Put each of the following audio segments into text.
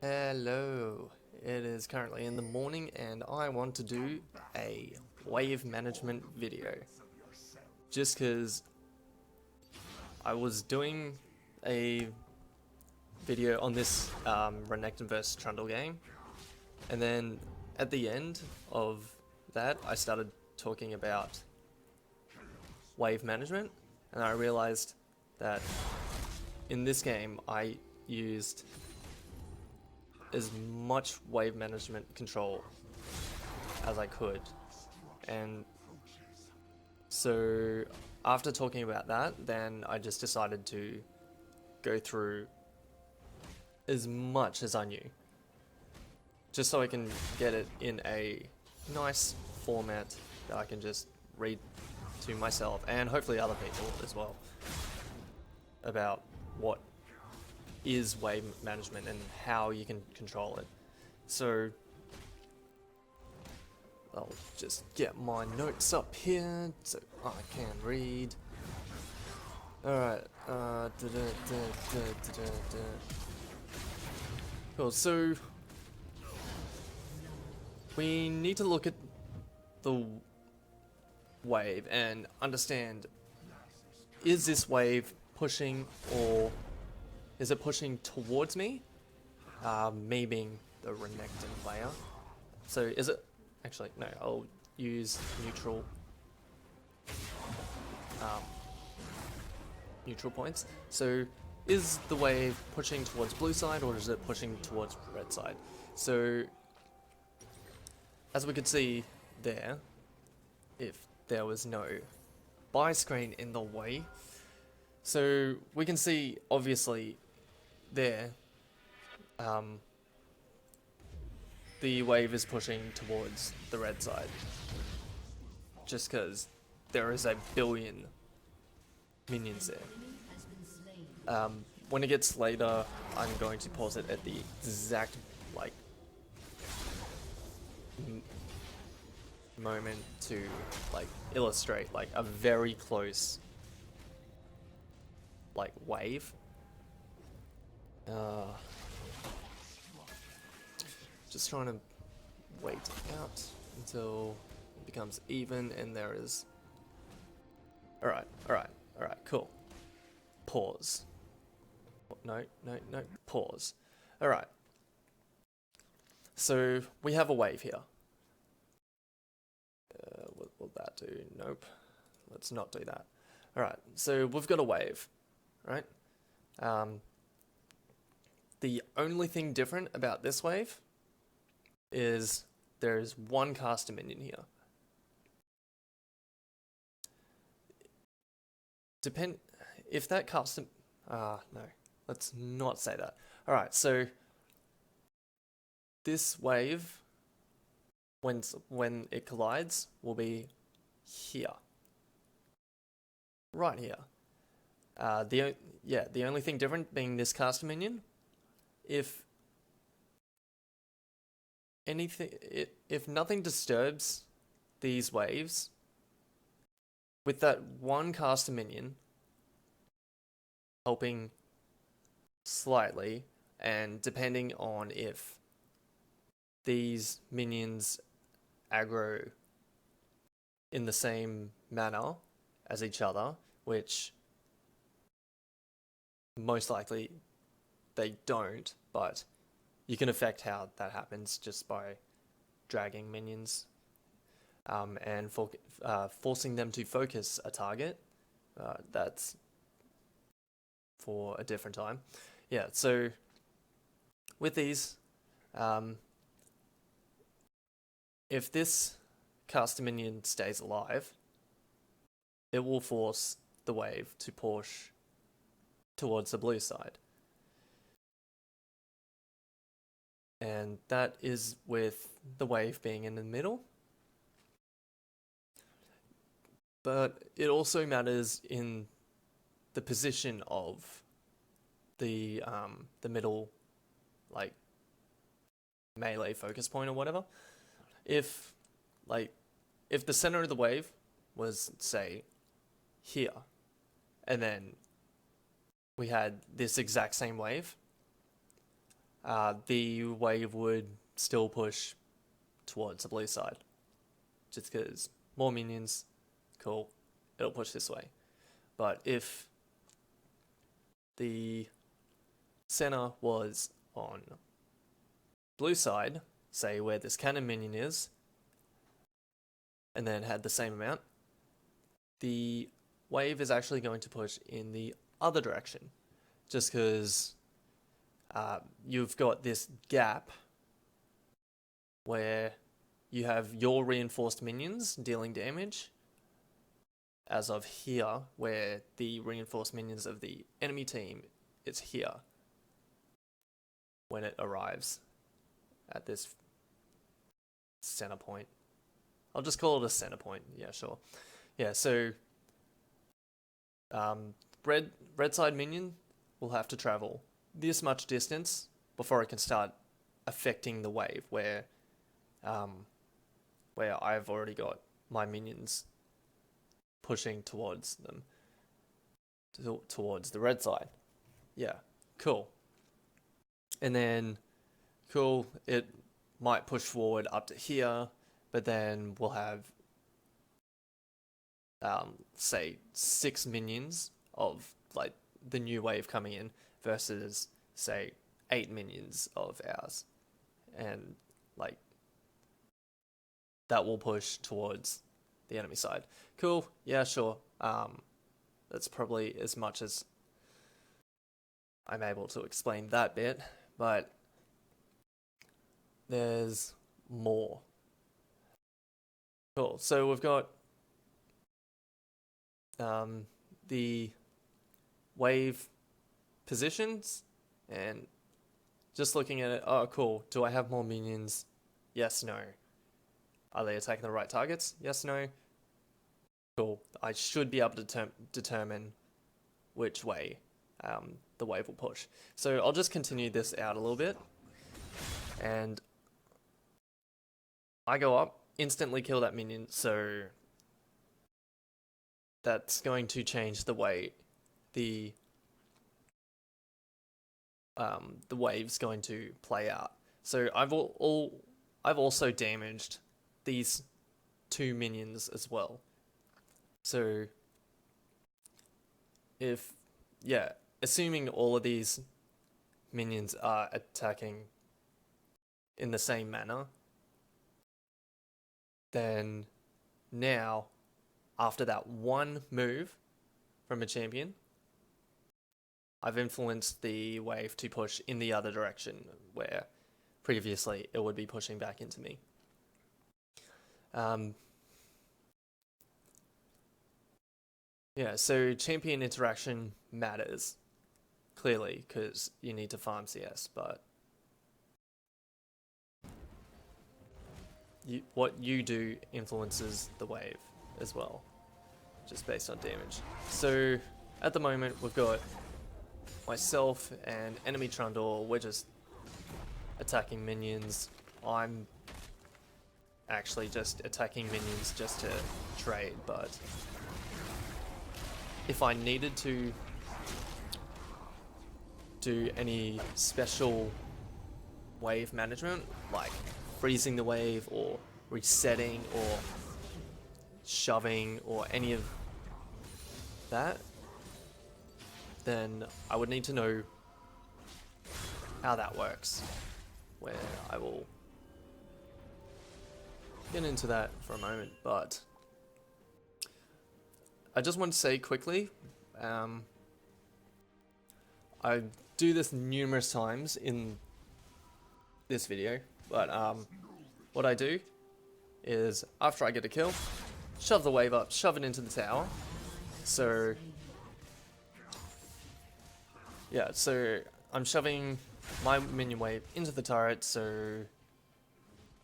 Hello, it is currently in the morning and I want to do a wave management video. Just because I was doing a video on this Renekton vs Trundle game, and then at the end of that I started talking about wave management, and I realized that in this game I used as much wave management control as I could, and so after talking about that, then I just decided to go through as much as I knew, just so I can get it in a nice format that I can just read to myself and hopefully other people as well about what is wave management and how you can control it. So I'll just get my notes up here so I can read. Alright, cool, so we need to look at the wave and understand, is this wave pushing, or is it pushing towards me? Me being the Renekton player. So is it, actually no, I'll use neutral points. So is the wave pushing towards blue side, or is it pushing towards red side? So as we could see there, if there was no buy screen in the way, so we can see obviously there the wave is pushing towards the red side, just because there is a billion minions there. When it gets later, I'm going to pause it at the exact moment to illustrate a very close wave. Just trying to wait out until it becomes even, and there is. Alright, cool. Pause. No, pause. Alright. So we have a wave here. What will that do? Nope. Let's not do that. Alright, so we've got a wave, right? The only thing different about this wave is there's one caster minion here. If that caster, no, let's not say that. Alright, so this wave, when it collides, will be here. Right here. The only thing different being this caster minion. If nothing disturbs these waves, with that one caster minion helping slightly, and depending on if these minions aggro in the same manner as each other, which most likely they don't, but you can affect how that happens just by dragging minions and forcing them to focus a target. That's for a different time. Yeah, so with these, if this caster minion stays alive, it will force the wave to push towards the blue side. And that is with the wave being in the middle. But it also matters in the position of the middle, melee focus point or whatever. If the center of the wave was, say, here, and then we had this exact same wave, the wave would still push towards the blue side. Just because more minions, cool, it'll push this way. But if the center was on blue side, say where this cannon minion is, and then had the same amount, the wave is actually going to push in the other direction, just because you've got this gap where you have your reinforced minions dealing damage, as of here, where the reinforced minions of the enemy team is here when it arrives at this center point. I'll just call it a center point. Yeah, sure. Yeah, so red side minion will have to travel this much distance before it can start affecting the wave, where I've already got my minions pushing towards them, towards the red side. Yeah, cool. And then, cool, it might push forward up to here, but then we'll have, say, 6 minions of, like, the new wave coming in versus, say, 8 minions of ours. And, like, that will push towards the enemy side. Cool, yeah, sure. That's probably as much as I'm able to explain that bit, but there's more. Cool, so we've got the wave positions, and just looking at it, oh cool, do I have more minions? Yes, no. Are they attacking the right targets? Yes, no. Cool, I should be able to determine which way the wave will push. So I'll just continue this out a little bit, and I go up, instantly kill that minion, so that's going to change the way the wave's going to play out. So I've also damaged these 2 minions as well. So assuming all of these minions are attacking in the same manner, then now, after that one move from a champion, I've influenced the wave to push in the other direction, where previously it would be pushing back into me. Yeah, so champion interaction matters, clearly, because you need to farm CS, but what you do influences the wave as well, just based on damage. So at the moment we've got myself and enemy Trundle, we're just attacking minions. I'm actually just attacking minions just to trade, but if I needed to do any special wave management, like freezing the wave or resetting or shoving or any of that, then I would need to know how that works, where I will get into that for a moment. But I just want to say quickly, I do this numerous times in this video, but what I do is, after I get a kill, shove the wave up, shove it into the tower. So yeah, so I'm shoving my minion wave into the turret, so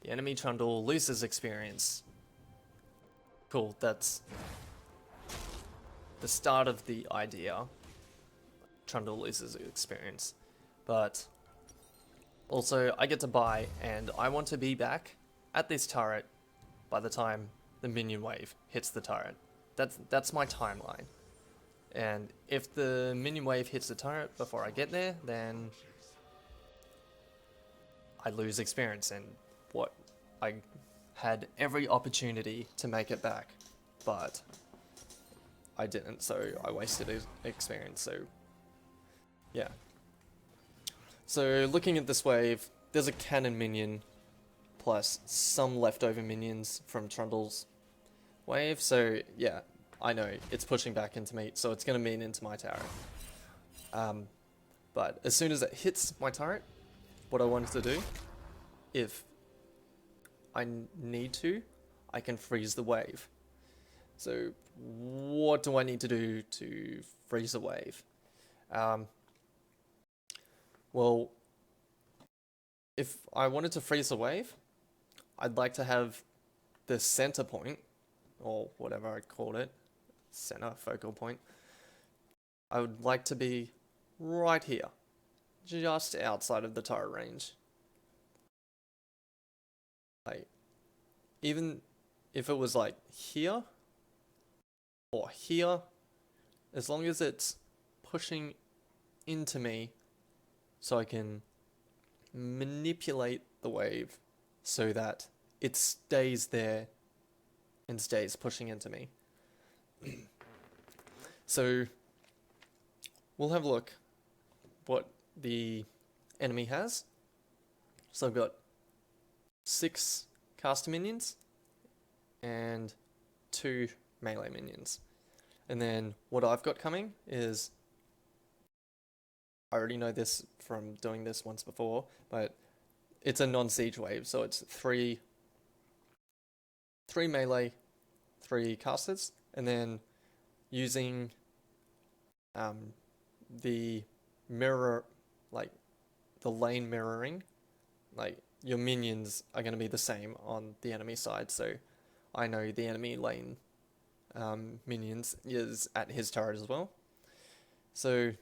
the enemy Trundle loses experience. Cool, that's the start of the idea. Trundle loses experience, but also I get to buy, and I want to be back at this turret by the time the minion wave hits the turret. That's my timeline. And if the minion wave hits the turret before I get there, then I lose experience, and what I had every opportunity to make it back, but I didn't, so I wasted experience, so yeah. So looking at this wave, there's a cannon minion plus some leftover minions from Trundle's wave, so yeah, I know it's pushing back into me, so it's going to mean into my tower. But as soon as it hits my turret, what I wanted to do, if I need to, I can freeze the wave. So what do I need to do to freeze the wave? Well, if I wanted to freeze the wave, I'd like to have the center point, or whatever I called it, center focal point. I would like to be right here, just outside of the turret range. Like, even if it was like here or here, as long as it's pushing into me, so I can manipulate the wave so that it stays there and stays pushing into me. So we'll have a look what the enemy has. So I've got 6 caster minions and 2 melee minions. And then what I've got coming is, I already know this from doing this once before, but it's a non-siege wave, so it's 3 melee, 3 casters, and then using the mirror, like the lane mirroring, like your minions are going to be the same on the enemy side, so I know the enemy lane minions is at his turret as well. So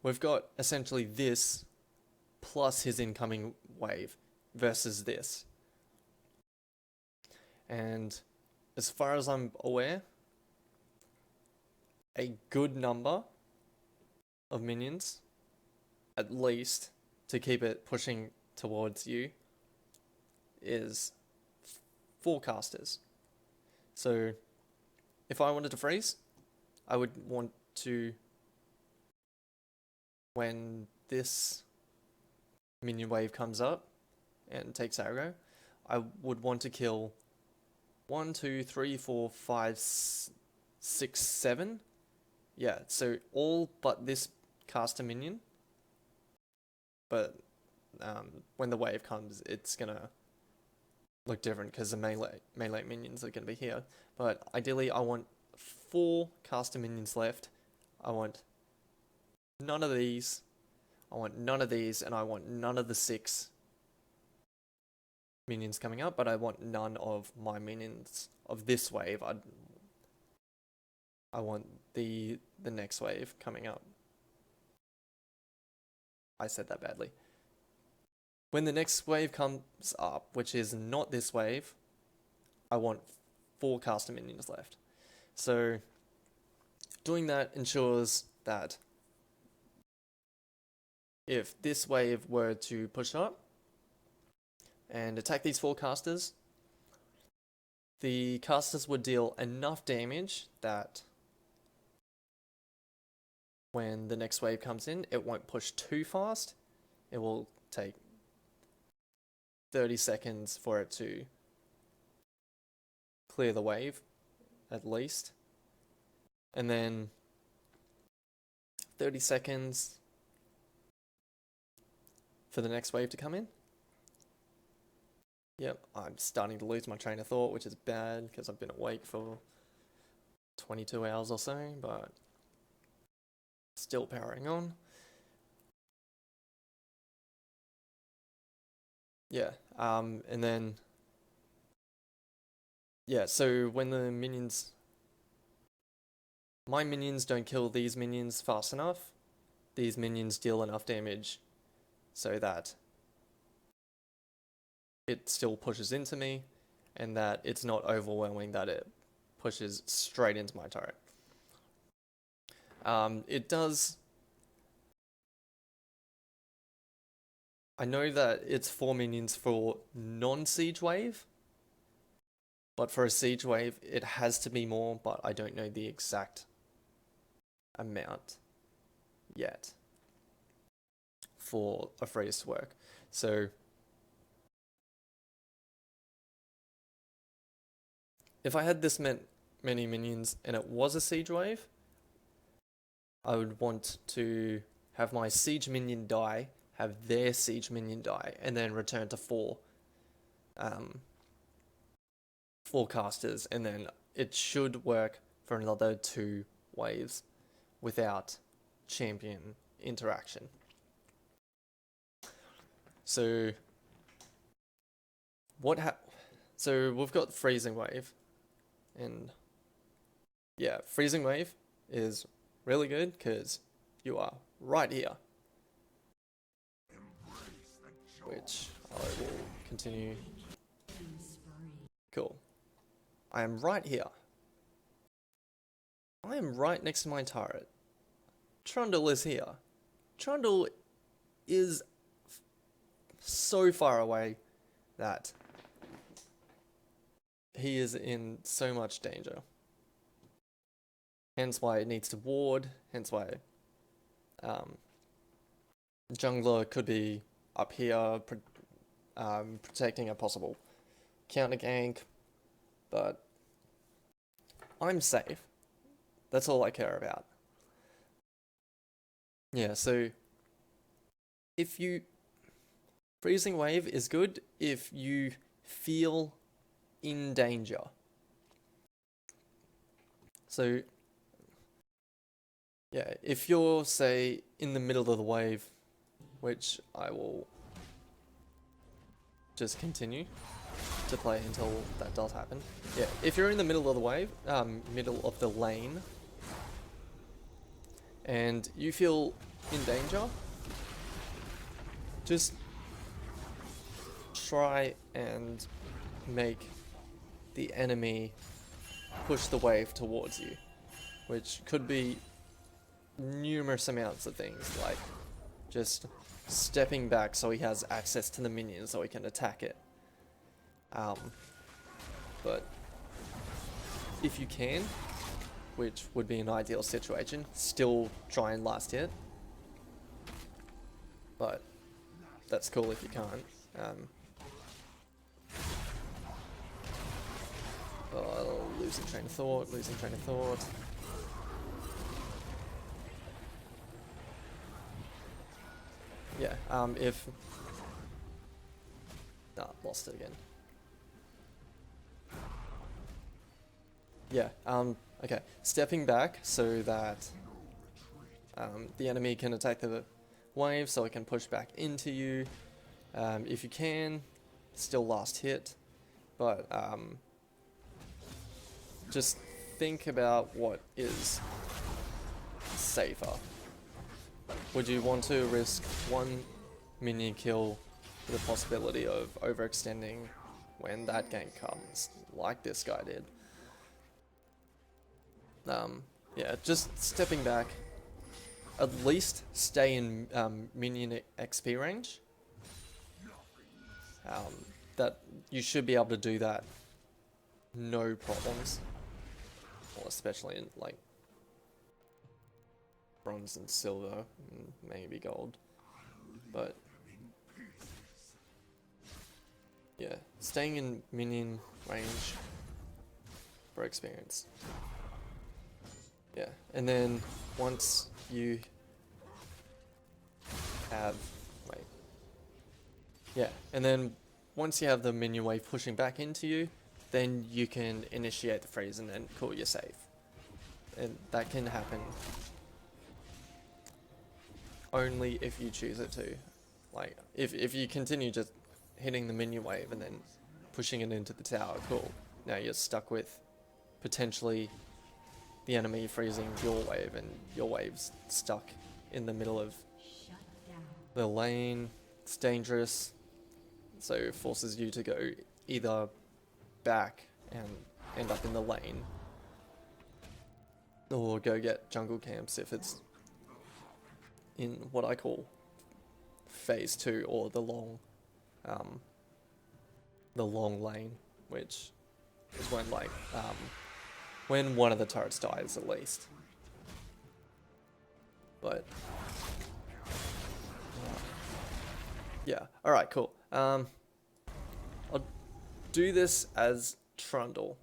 we've got essentially this plus his incoming wave versus this. And as far as I'm aware, a good number of minions, at least, to keep it pushing towards you, is 4 casters. So if I wanted to freeze, I would want to, when this minion wave comes up and takes aggro, I would want to kill 1, 2, 3, 4, 5, 6, 7. Yeah, so all but this caster minion. But when the wave comes, it's gonna look different because the melee minions are gonna be here. But ideally, I want 4 caster minions left. I want none of these. I want none of these, and I want none of the 6 minions coming up, but I want none of my minions of this wave. I want the next wave coming up. I said that badly. When the next wave comes up, which is not this wave, I want 4 caster minions left. So doing that ensures that if this wave were to push up and attack these 4 casters, the casters would deal enough damage that when the next wave comes in, it won't push too fast. It will take 30 seconds for it to clear the wave, at least. And then 30 seconds for the next wave to come in. Yep, I'm starting to lose my train of thought, which is bad because I've been awake for 22 hours or so, but still powering on. Yeah, and then, yeah, so when the minions, my minions don't kill these minions fast enough, these minions deal enough damage so that it still pushes into me, and that it's not overwhelming that it pushes straight into my turret. It does I know that it's 4 minions for non-siege wave, but for a siege wave it has to be more, but I don't know the exact amount yet for a phrase to work. So if I had this many minions and it was a siege wave, I would want to have my siege minion die, have their siege minion die, and then return to four casters, and then it should work for another 2 waves without champion interaction. So so we've got freezing wave, and yeah, freezing wave is really good because you are right here, which I will continue. Cool. I am right here. I am right next to my turret. Trundle is here. Trundle is so far away that he is in so much danger. Hence why it needs to ward, hence why jungler could be up here protecting a possible counter gank, but I'm safe. That's all I care about. Yeah, so freezing wave is good if you feel in danger. So yeah, if you're, say, in the middle of the wave, which I will just continue to play until that does happen. Yeah, if you're in the middle of the wave, middle of the lane, and you feel in danger, just try and make the enemy push the wave towards you, which could be numerous amounts of things, like just stepping back so he has access to the minions so he can attack it. But if you can, which would be an ideal situation, still try and last hit. But that's cool if you can't. Oh, losing train of thought. Yeah, lost it again. Yeah, okay. Stepping back so that the enemy can attack the wave so it can push back into you. If you can, still last hit, but just think about what is safer. Would you want to risk 1 minion kill with the possibility of overextending when that gank comes, like this guy did? Yeah, just stepping back. At least stay in minion XP range. That you should be able to do that, no problems. Well, especially in like bronze and silver, and maybe gold. But yeah, staying in minion range for experience. Yeah, and then once you have, and then once you have the minion wave pushing back into you, then you can initiate the freeze and then call you safe. And that can happen only if you choose it to. Like, if you continue just hitting the minion wave and then pushing it into the tower, cool. Now you're stuck with potentially the enemy freezing your wave, and your wave's stuck in the middle of the lane. It's dangerous, so it forces you to go either back and end up in the lane, or go get jungle camps if it's in what I call phase 2 or the long lane, which is when when one of the turrets dies at least. But yeah, all right, cool. I'll do this as Trundle.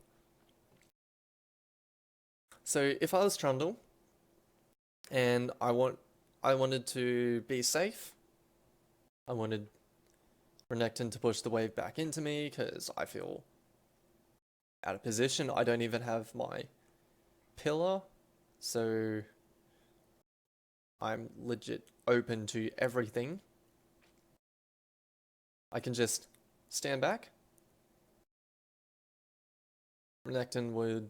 So if I was Trundle and I wanted to be safe, I wanted Renekton to push the wave back into me because I feel out of position. I don't even have my pillar, so I'm legit open to everything. I can just stand back. Renekton would,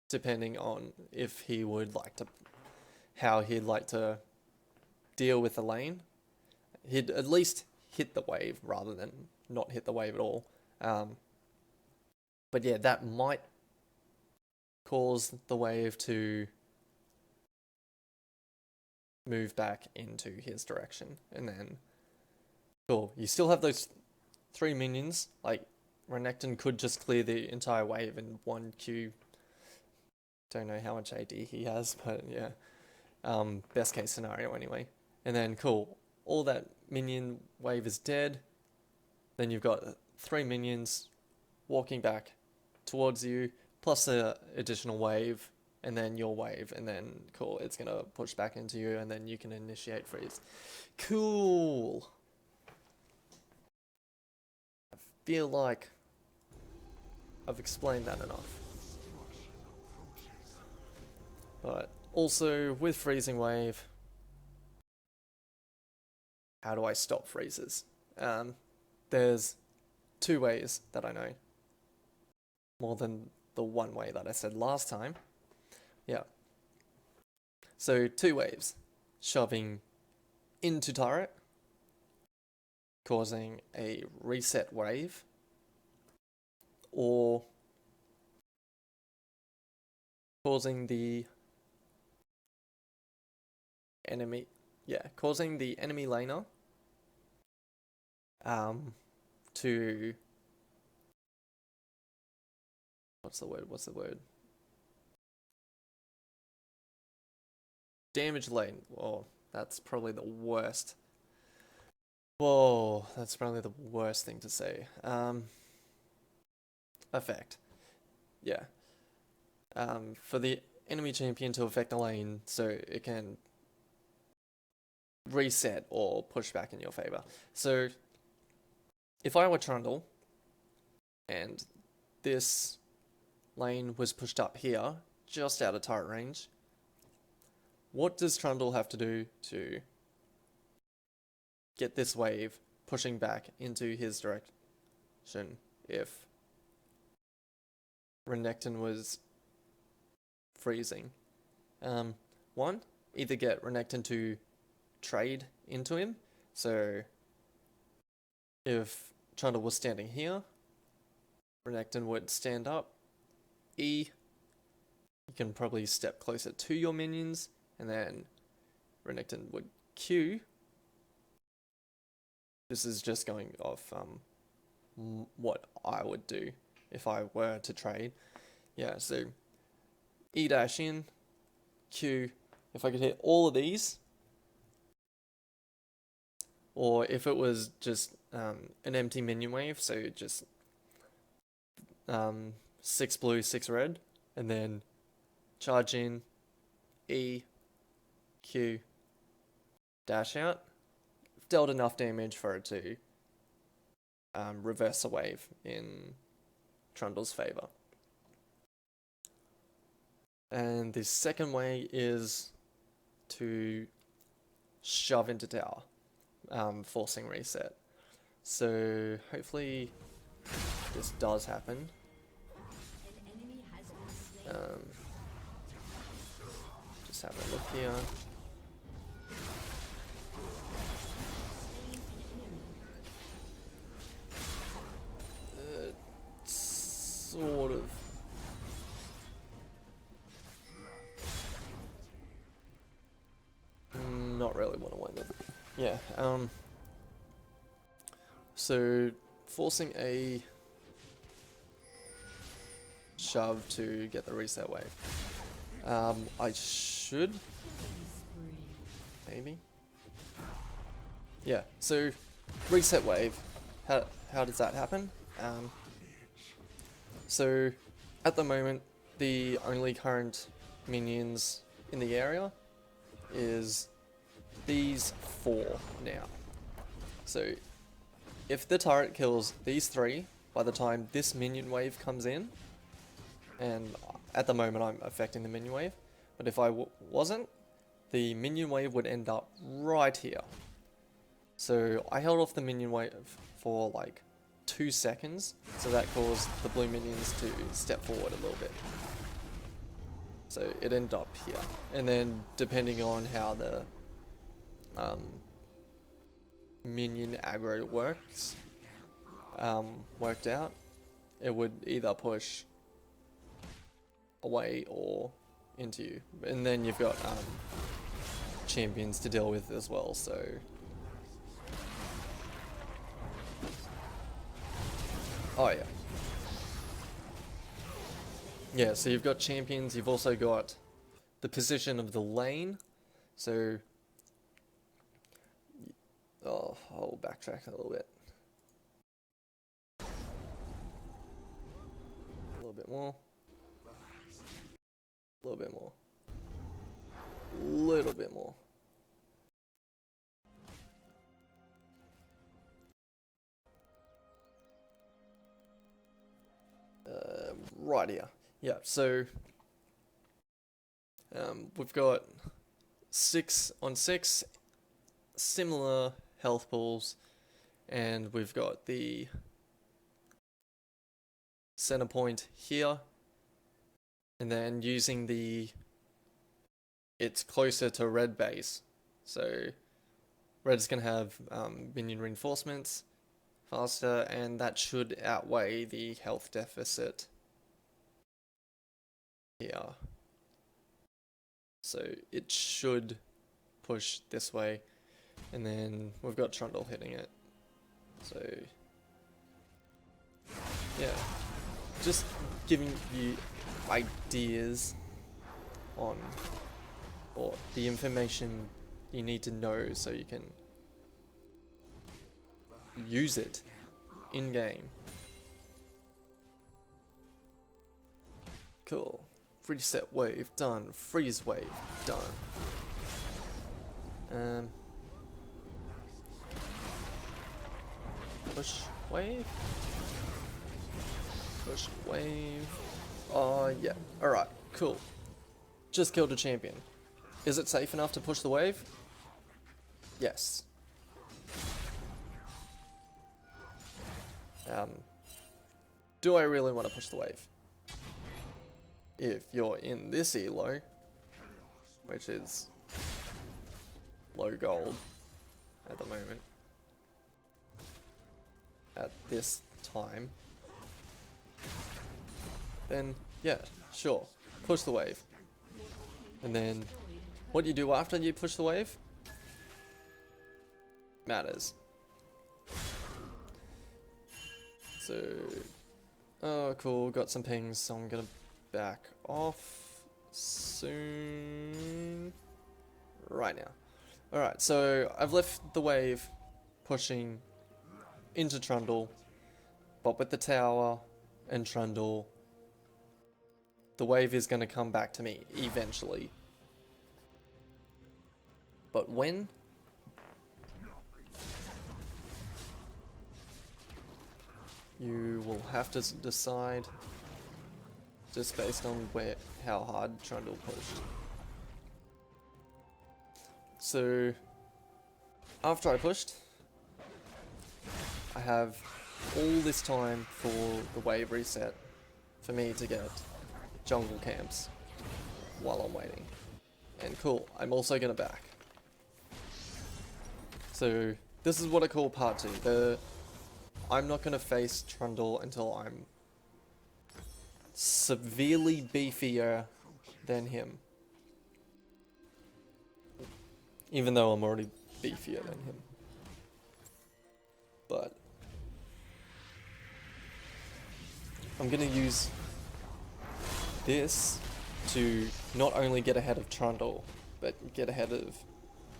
depending on if he would like to, how he'd like to deal with the lane, he'd at least hit the wave rather than not hit the wave at all. But yeah, that might cause the wave to move back into his direction, and then cool, you still have those 3 minions. Like, Renekton could just clear the entire wave in 1 Q. Don't know how much AD he has, but yeah. Best case scenario anyway. And then cool, all that minion wave is dead. Then you've got 3 minions walking back towards you, plus an additional wave, and then your wave, and then cool, it's gonna push back into you, and then you can initiate freeze. Cool. I feel like I've explained that enough. But also with freezing wave, how do I stop freezes? There's 2 ways that I know, more than the 1 way that I said last time. Yeah. So 2 waves. Shoving into turret, causing a reset wave, or causing the enemy laner to, what's the word? Damage lane. Whoa, that's probably the worst. Whoa, that's probably the worst thing to say. Effect. Yeah. For the enemy champion to affect the lane so it can reset or push back in your favor. So if I were Trundle and this lane was pushed up here, just out of turret range, what does Trundle have to do to get this wave pushing back into his direction if Renekton was freezing? 1, either get Renekton to trade into him. So if Trundle was standing here, Renekton would stand up, E, you can probably step closer to your minions, and then Renekton would Q. This is just going off what I would do if I were to trade. Yeah, so E dash in, Q. If I could hit all of these, or if it was just an empty minion wave, so just 6 blue, 6 red, and then charge in, E, Q, dash out, dealt enough damage for it to reverse a wave in Trundle's favor. And the second way is to shove into tower, forcing reset. So hopefully this does happen. Just have a look here. Sort of. not really want to win it. Yeah, so forcing a shove to get the reset wave. I should, maybe. Yeah, so reset wave, how does that happen? So at the moment, the only current minions in the area is these 4 now. So if the turret kills these 3 by the time this minion wave comes in, and at the moment I'm affecting the minion wave, but if I wasn't, the minion wave would end up right here. So I held off the minion wave for like 2 seconds, so that caused the blue minions to step forward a little bit. So it ended up here, and then depending on how the minion aggro worked out, it would either push away or into you, and then you've got champions to deal with as well. So oh yeah, so you've got champions, you've also got the position of the lane. So I'll backtrack a little bit. A little bit more. A little bit more. A little bit more. Right here. Yeah, so we've got 6 on 6 similar health pools, and we've got the center point here, and then using it's closer to red base, so red's gonna have minion reinforcements faster, and that should outweigh the health deficit here. So it should push this way, and then we've got Trundle hitting it. So yeah, just giving you ideas on, or the information you need to know so you can use it in game. Cool. Reset wave done. Freeze wave done. Push wave. Push wave. Oh yeah. Alright, cool. Just killed a champion. Is it safe enough to push the wave? Yes. Do I really want to push the wave? If you're in this elo, which is low gold at the moment, at this time, then yeah, sure, push the wave. And then what you do after you push the wave matters. So, oh cool, got some pings, so I'm gonna back off soon. Right now. Alright, so I've left the wave pushing into Trundle, but with the tower and Trundle, the wave is going to come back to me eventually. But when? You will have to decide just based on how hard Trundle pushed. So after I pushed, I have all this time for the wave reset for me to get jungle camps while I'm waiting. And cool, I'm also gonna back. So this is what I call part 2. I'm not gonna face Trundle until I'm severely beefier than him. even though I'm already beefier than him. But I'm gonna use this to not only get ahead of Trundle, but get ahead of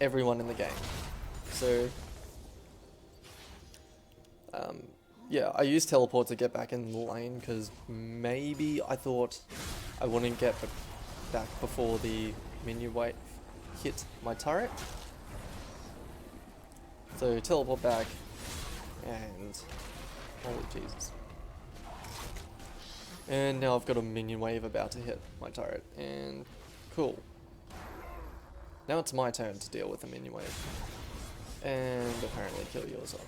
everyone in the game. So, yeah, I used teleport to get back in the lane because maybe I thought I wouldn't get back before the minion wave hit my turret. So teleport back, and holy Jesus. And now I've got a minion wave about to hit my turret, and cool. Now it's my turn to deal with the minion wave. And apparently kill yourself.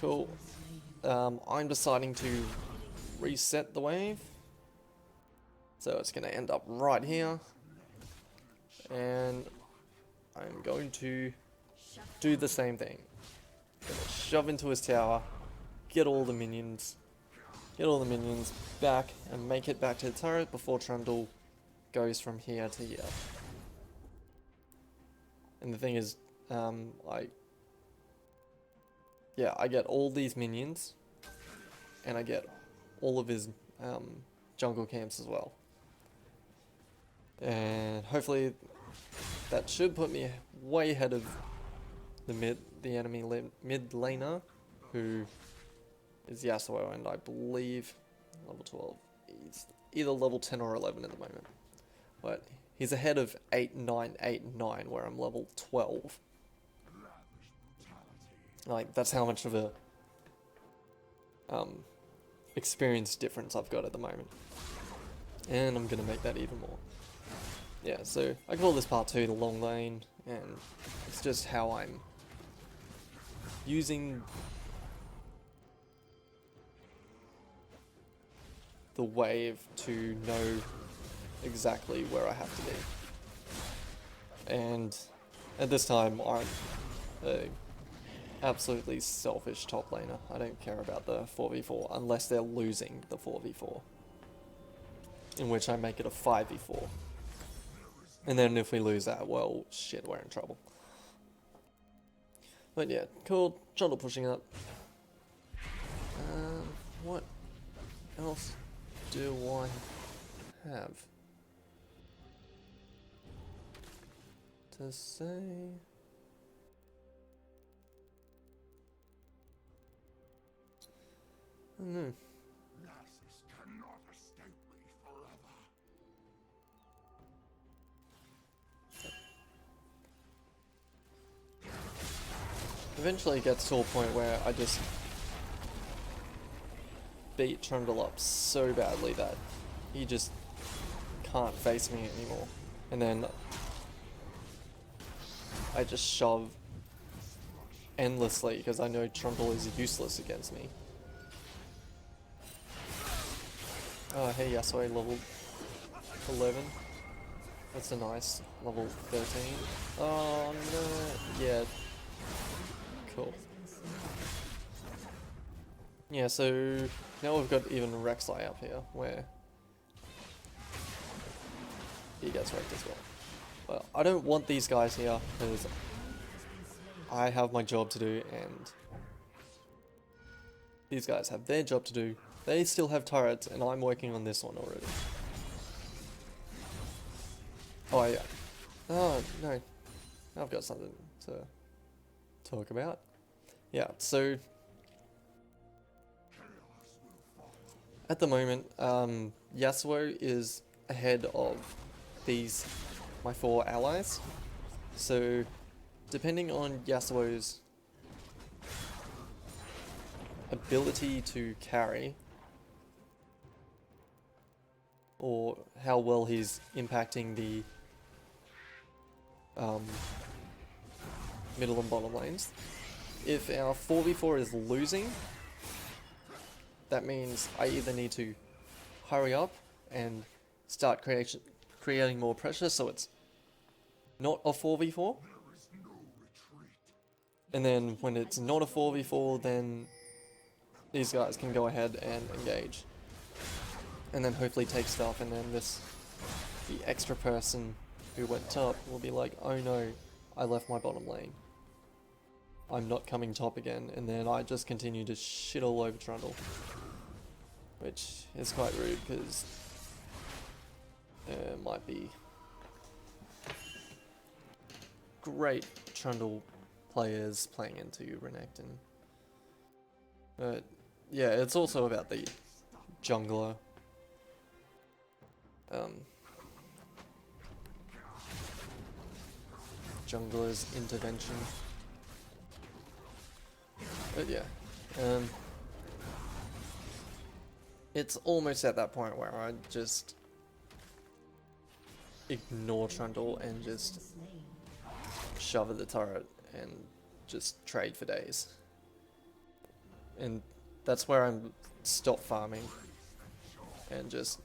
Cool. I'm deciding to reset the wave. So it's going to end up right here. And I'm going to do the same thing. Gonna shove into his tower, get all the minions back, and make it back to the turret before Trundle goes from here to here. And the thing is, I get all these minions, and I get all of his jungle camps as well. And hopefully that should put me way ahead of the enemy mid laner, who is Yasuo, and I believe level 12. He's either level 10 or 11 at the moment. But he's ahead of 8, 9, 8, 9, where I'm level 12. Like, that's how much of a experience difference I've got at the moment. And I'm going to make that even more. Yeah, so I call this part 2 the long lane, and it's just how I'm using the wave to know exactly where I have to be. And at this time, I'm a absolutely selfish top laner. I don't care about the 4v4 unless they're losing the 4v4, in which I make it a 5v4. And then if we lose that, well, shit, we're in trouble. But yeah, cool. Trundle pushing up. What else do I have to say? I don't know. Eventually it gets to a point where I just beat Trundle up so badly that he just can't face me anymore. And then I just shove endlessly because I know Trundle is useless against me. Oh, hey Yasuo, level 11. That's a nice level 13. Oh no, yeah. Cool. Yeah, so now we've got even Erayzah up here, where he gets wrecked as well. Well, I don't want these guys here, because I have my job to do, and these guys have their job to do. They still have turrets, and I'm working on this one already. Oh yeah. Oh, no. I've got something to talk about. Yeah, so at the moment, Yasuo is ahead of my 4 allies. So depending on Yasuo's ability to carry, or how well he's impacting the middle and bottom lanes. If our 4v4 is losing, that means I either need to hurry up and start creating more pressure so it's not a 4v4. And then when it's not a 4v4, then these guys can go ahead and engage. And then hopefully take stuff, and then the extra person who went top will be like, oh no, I left my bottom lane. I'm not coming top again, and then I just continue to shit all over Trundle. Which is quite rude, because there might be great Trundle players playing into Renekton. But yeah, it's also about the jungler. Jungler's intervention. But yeah, it's almost at that point where I just ignore Trundle and just shove at the turret and just trade for days. And that's where I'm stop farming and just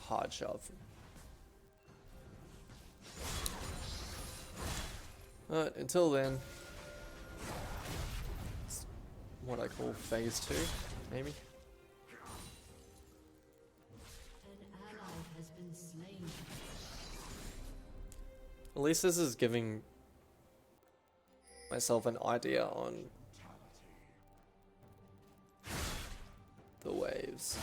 hard shove. But until then, it's what I call phase 2, maybe. At least this is giving myself an idea on the waves.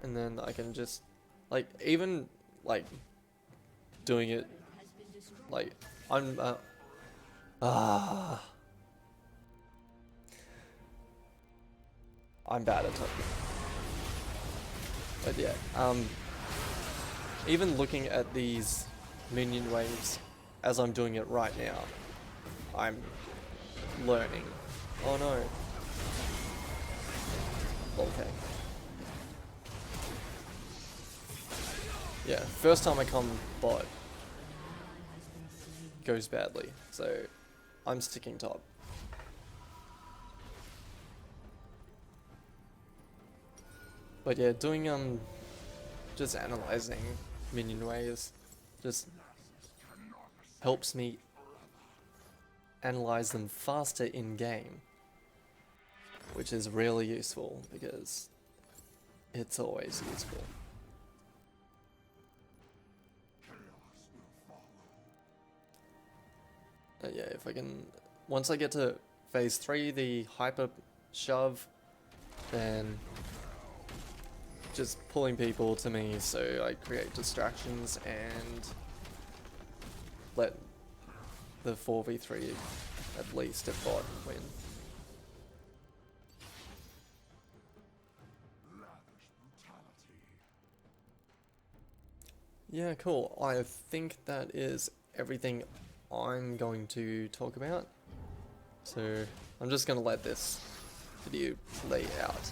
And then I can just, like, even, like, doing it, like, I'm, I'm bad at it. But yeah, even looking at these minion waves as I'm doing it right now, I'm learning. Oh no. Okay. Yeah, first time I come bot goes badly, so I'm sticking top. But yeah, doing just analyzing minion waves just helps me analyze them faster in game, which is really useful because it's always useful. Yeah, if I can, once I get to phase 3, the hyper shove, then just pulling people to me so I create distractions and let the 4v3 at least at bot win. Yeah, cool. I think that is everything I'm going to talk about. So I'm just going to let this video play out.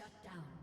Shut down.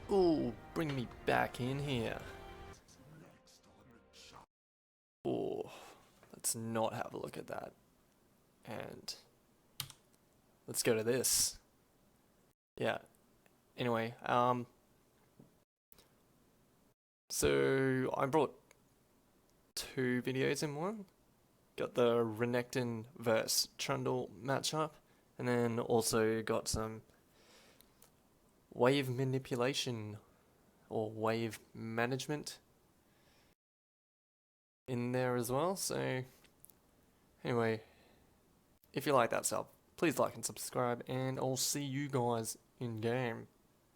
Ooh, bring me back in here. Ooh, let's not have a look at that. And let's go to this. yeah. Anyway, so I brought two videos in one. Got the Renekton vs Trundle matchup, and then also got some wave manipulation or wave management in there as well. So anyway, if you like that stuff, please like and subscribe, and I'll see you guys in game.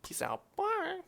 Peace out. Bye.